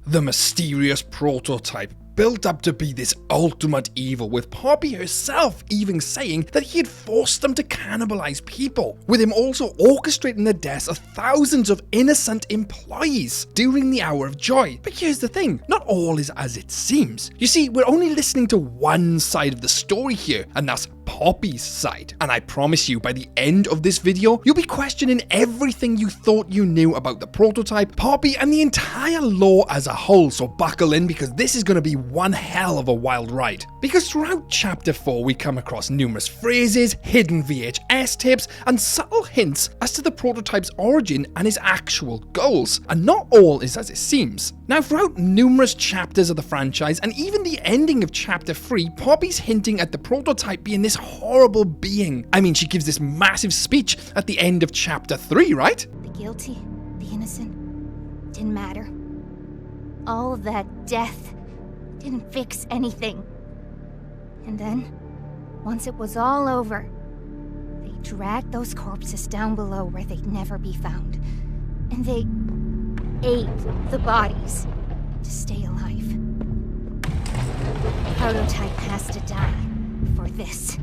The mysterious prototype, built up to be this ultimate evil, with Poppy herself even saying that he had forced them to cannibalize people, with him also orchestrating the deaths of thousands of innocent employees during the Hour of Joy. But here's the thing, not all is as it seems. You see, we're only listening to one side of the story here, and that's Poppy's side. And I promise you, by the end of this video, you'll be questioning everything you thought you knew about the prototype, Poppy, and the entire lore as a whole. So buckle in, because this is going to be one hell of a wild ride. Because throughout chapter 4, we come across numerous phrases, hidden VHS tapes, and subtle hints as to the prototype's origin and his actual goals. And not all is as it seems. Now, throughout numerous chapters of the franchise, and even the ending of chapter 3, Poppy's hinting at the prototype being this horrible being. I mean, she gives this massive speech at the end of chapter 3, right? The guilty, the innocent, didn't matter. All of that death didn't fix anything. And then, once it was all over, they dragged those corpses down below where they'd never be found. And they ate the bodies to stay alive. The prototype has to die for this,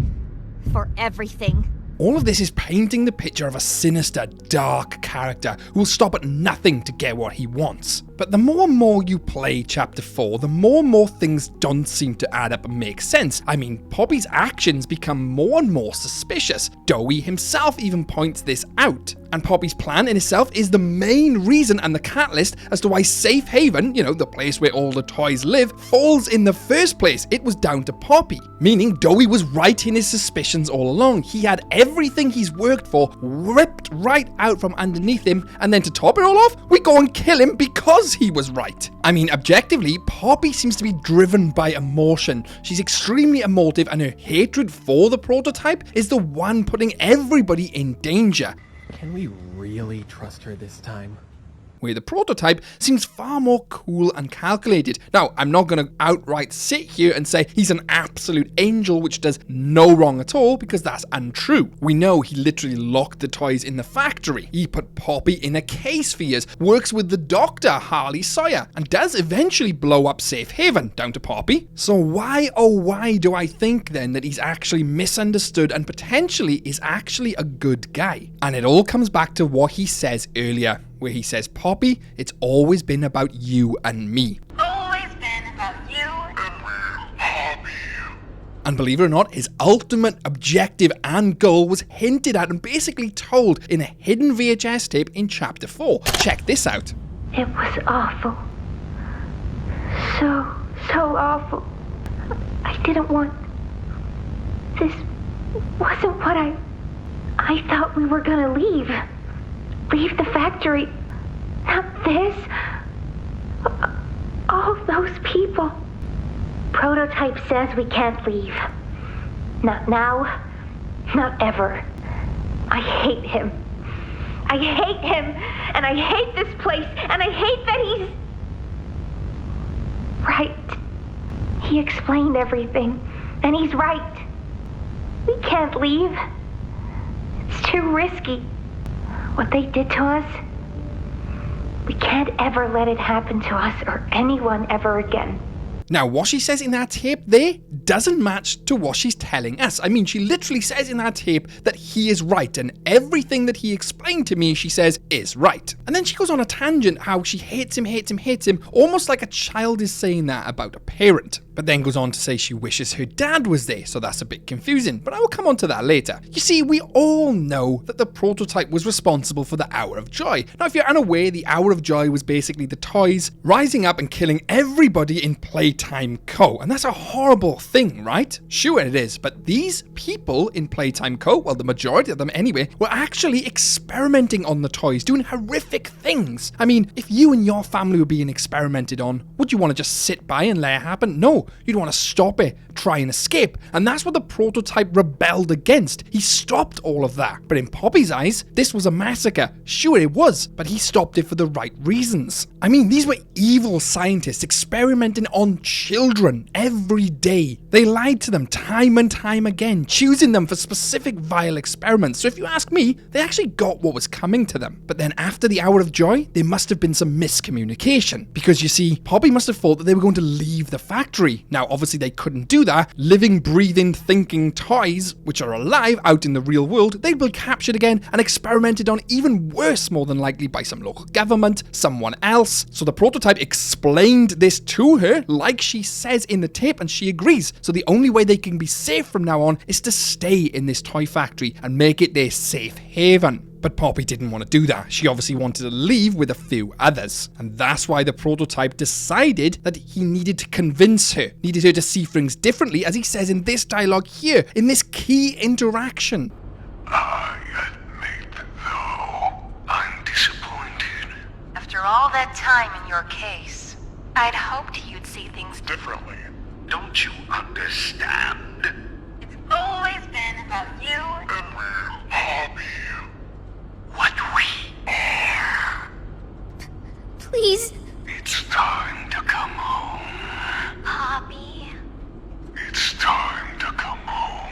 for everything. All of this is painting the picture of a sinister, dark character who will stop at nothing to get what he wants. But the more and more you play chapter 4, the more and more things don't seem to add up and make sense. I mean, Poppy's actions become more and more suspicious. Dowie himself even points this out. And Poppy's plan in itself is the main reason and the catalyst as to why Safe Haven, you know, the place where all the toys live, falls in the first place. It was down to Poppy. Meaning Dowie was right in his suspicions all along. He had everything he's worked for ripped right out from underneath him, and then to top it all off, we go and kill him because he was right. I mean, objectively, Poppy seems to be driven by emotion. She's extremely emotive, and her hatred for the prototype is the one putting everybody in danger. Can we really trust her this time? Where the prototype seems far more cool and calculated. Now, I'm not going to outright sit here and say he's an absolute angel, which does no wrong at all, because that's untrue. We know he literally locked the toys in the factory. He put Poppy in a case for years, works with the doctor, Harley Sawyer, and does eventually blow up Safe Haven, down to Poppy. So why, oh why, do I think then that he's actually misunderstood and potentially is actually a good guy? And it all comes back to what he says earlier, where he says, Poppy, it's always been about you and me. Always been about you and Poppy. And believe it or not, his ultimate objective and goal was hinted at and basically told in a hidden VHS tape in chapter 4. Check this out. It was awful. So awful. I didn't want... This wasn't what I thought we were gonna leave. Leave the factory. Not this. All those people. Prototype says we can't leave. Not now. Not ever. I hate him. I hate him. And I hate this place. And I hate that he's... right. He explained everything. And he's right. We can't leave. It's too risky. What they did to us, we can't ever let it happen to us or anyone ever again. Now, what she says in that tape there doesn't match to what she's telling us. I mean, she literally says in that tape that he is right, and everything that he explained to me, she says, is right. And then she goes on a tangent how she hates him, almost like a child is saying that about a parent. But then goes on to say she wishes her dad was there, so that's a bit confusing, but I will come on to that later. You see, we all know that the prototype was responsible for the Hour of Joy. Now, if you're unaware, the Hour of Joy was basically the toys rising up and killing everybody in Playtime Co. And that's a horrible thing, right? Sure it is, but these people in Playtime Co., well, the majority of them anyway, were actually experimenting on the toys, doing horrific things. I mean, if you and your family were being experimented on, would you want to just sit by and let it happen? No. go. You'd want to stop it, try and escape. And that's what the prototype rebelled against. He stopped all of that. But in Poppy's eyes, this was a massacre. Sure it was, but he stopped it for the right reasons. I mean, these were evil scientists experimenting on children every day. They lied to them time and time again, choosing them for specific vile experiments. So if you ask me, they actually got what was coming to them. But then after the hour of joy, there must have been some miscommunication. Because you see, Poppy must have thought that they were going to leave the factory. Now, obviously they couldn't do that. Living, breathing, thinking toys, which are alive out in the real world, they'd be captured again and experimented on even worse, more than likely by some local government, someone else. So the prototype explained this to her, like she says in the tape, and she agrees. So the only way they can be safe from now on is to stay in this toy factory and make it their safe haven. But Poppy didn't want to do that. She obviously wanted to leave with a few others. And that's why the prototype decided that he needed to convince her, needed her to see things differently, as he says in this dialogue here, in this key interaction. I admit, though, I'm disappointed. After all that time in your case, I'd hoped you'd see things Differently. Don't you understand? It's always been about you. And we're Poppy. What we are. Please. It's time to come home. Poppy. It's time to come home.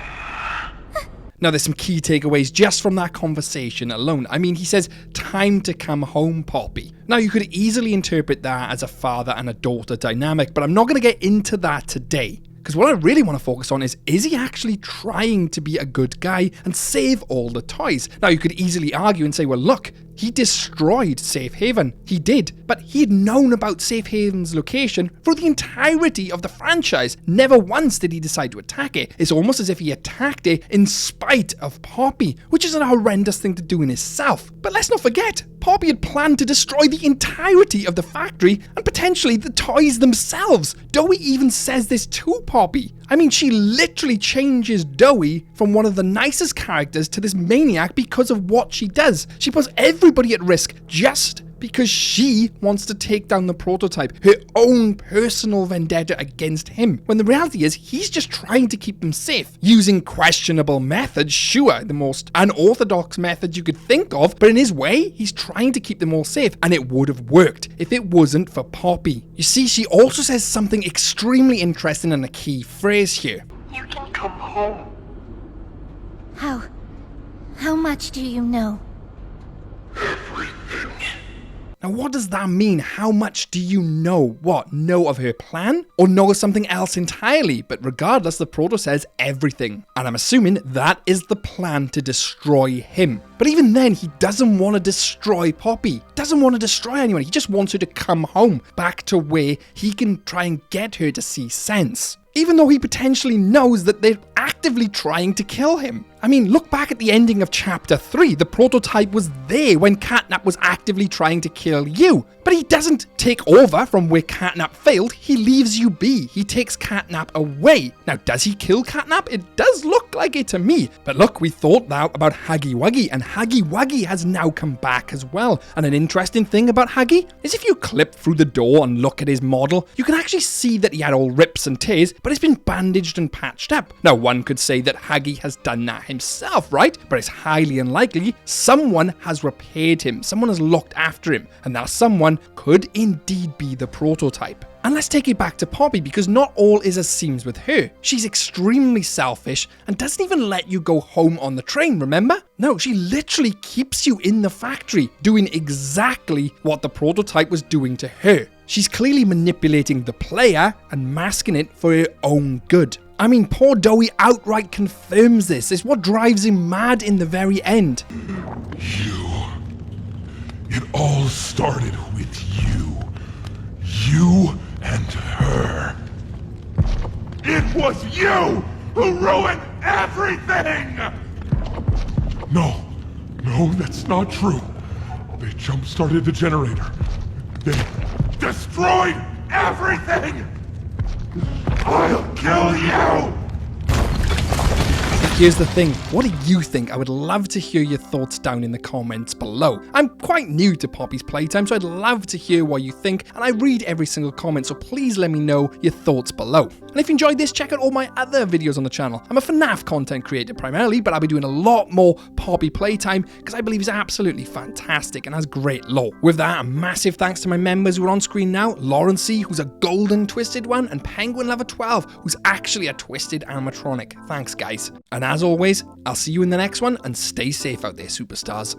Now, there's some key takeaways just from that conversation alone. I mean, he says, time to come home, Poppy. Now, you could easily interpret that as a father and a daughter dynamic, but I'm not going to get into that today. Because what I really want to focus on is he actually trying to be a good guy and save all the toys? Now, you could easily argue and say, well, look, he destroyed Safe Haven. He did, but he had known about Safe Haven's location for the entirety of the franchise. Never once did he decide to attack it. It's almost as if he attacked it in spite of Poppy, which is a horrendous thing to do in itself. But let's not forget, Poppy had planned to destroy the entirety of the factory and potentially the toys themselves. Dowie even says this to Poppy. I mean, she literally changes Dowie from one of the nicest characters to this maniac because of what she does. She puts everybody at risk just because she wants to take down the prototype, her own personal vendetta against him, when the reality is he's just trying to keep them safe, using questionable methods, sure, the most unorthodox methods you could think of, but in his way, he's trying to keep them all safe, and it would have worked if it wasn't for Poppy. You see, she also says something extremely interesting and a key phrase here. You can come home. How much do you know? Everything. Now, what does that mean? How much do you know? What? Know of her plan? Or know of something else entirely? But regardless, the proto says everything. And I'm assuming that is the plan to destroy him. But even then, he doesn't want to destroy Poppy. Doesn't want to destroy anyone. He just wants her to come home, back to where he can try and get her to see sense. Even though he potentially knows that they're actively trying to kill him. I mean, look back at the ending of Chapter 3. The prototype was there when Catnap was actively trying to kill you. But he doesn't take over from where Catnap failed. He leaves you be. He takes Catnap away. Now, does he kill Catnap? It does look like it to me. But look, we thought now about Huggy Wuggy, and Huggy Wuggy has now come back as well. And an interesting thing about Huggy is if you clip through the door and look at his model, you can actually see that he had all rips and tears, but it's been bandaged and patched up. Now, one could say that Huggy has done that himself, right? But it's highly unlikely. Someone has repaired him. Someone has looked after him. And that someone could indeed be the prototype. And let's take it back to Poppy, because not all is as seems with her. She's extremely selfish and doesn't even let you go home on the train, remember? No, she literally keeps you in the factory, doing exactly what the prototype was doing to her. She's clearly manipulating the player and masking it for her own good. I mean, poor Dowie outright confirms this. It's what drives him mad in the very end. It all started with you. You and her. It was you who ruined everything! No, that's not true. They jump-started the generator. They destroyed everything! I'll kill you! Here's the thing, what do you think? I would love to hear your thoughts down in the comments below. I'm quite new to Poppy's Playtime, so I'd love to hear what you think, and I read every single comment, so please let me know your thoughts below. And if you enjoyed this, check out all my other videos on the channel. I'm a FNAF content creator primarily, but I'll be doing a lot more Poppy Playtime because I believe it's absolutely fantastic and has great lore. With that, a massive thanks to my members who are on screen now, Lauren C, who's a golden twisted one, and Penguin Lover 12, who's actually a twisted animatronic. Thanks guys. And as always, I'll see you in the next one, and stay safe out there, superstars.